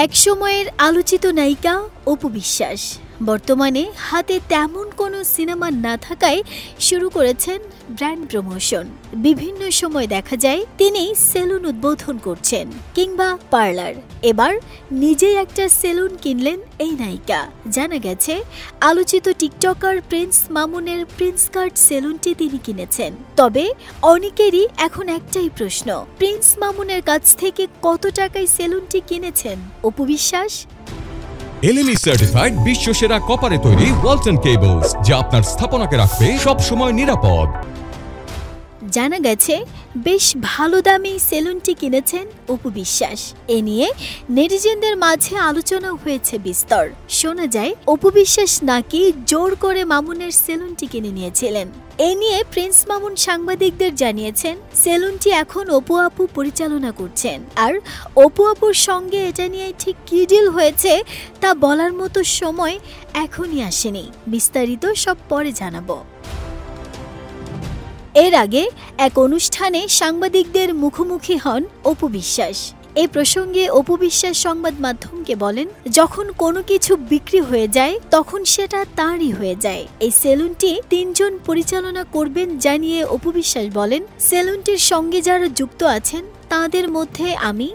একসময়ের আলোচিত নায়িকা অপু বিশ্বাস বর্তমানে হাতে তেমন কোনো সিনেমা না থাকায় শুরু করেছেন ব্র্যান্ড প্রমোশন। বিভিন্ন সময় দেখা যায় তিনি সেলুন উদ্বোধন করছেন কিংবা পার্লার। এবার নিজেই একটা সেলুন কিনলেন এই নায়িকা। জানা গেছে আলোচিত টিকটকার প্রিন্স মামুনের প্রিন্স কাট সেলুনটি তিনি কিনেছেন। তবে অনেকেরই এখন একটাই প্রশ্ন, প্রিন্স মামুনের কাছ থেকে কত টাকায় সেলুনটি কিনেছেন অপু বিশ্বাস? এলএমই সার্টিফাইড বিশ্বসেরা কপারে তৈরি ওয়ালটন কেবলস, যা আপনার স্থাপনাকে রাখবে সব সময় নিরাপদ। জানা গেছে বেশ ভালো দামে সেলুনটি কিনেছেন অপু বিশ্বাস। এ নিয়ে নেটিজেনদের মাঝে আলোচনা হয়েছে বিস্তর। শোনা যায় অপু বিশ্বাস নাকি জোর করে মামুনের সেলুনটি কিনে নিয়েছিলেন। এ নিয়ে প্রিন্স মামুন সাংবাদিকদের জানিয়েছেন সেলুনটি এখন অপু আপু পরিচালনা করছেন। আর অপু আপুর সঙ্গে এটা নিয়ে ঠিক কি ডিল হয়েছে তা বলার মতো সময় এখনই আসেনি। বিস্তারিত সব পরে জানাবো। এর আগে এক অনুষ্ঠানে সাংবাদিকদের মুখোমুখি হন অপু বিশ্বাস। এই প্রসঙ্গে অপু বিশ্বাস সংবাদ মাধ্যমকে বলেন, যখন কোনো কিছু বিক্রি হয়ে যায় তখন সেটা তারই হয়ে যায়। এই সেলুনটি ৩ জন পরিচালনা করবেন জানিয়ে অপু বিশ্বাস বলেন, সেলুনটির সঙ্গে যারা যুক্ত আছেন তাদের মধ্যে আমি,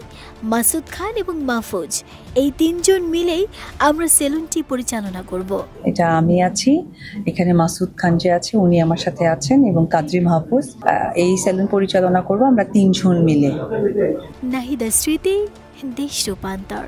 মাসুদ খান এবং মাহফুজ, এই ৩ জন মিলেই আমরা সেলুনটি পরিচালনা করব। এটা আমি আছি, এখানে মাসুদ খান যে আছে উনি আমার সাথে আছেন এবং কাদরি মাহফুজ। এই সেলুন পরিচালনা করব আমরা ৩ জন মিলে। নাহিদা স্মৃতি, দেশ রূপান্তর।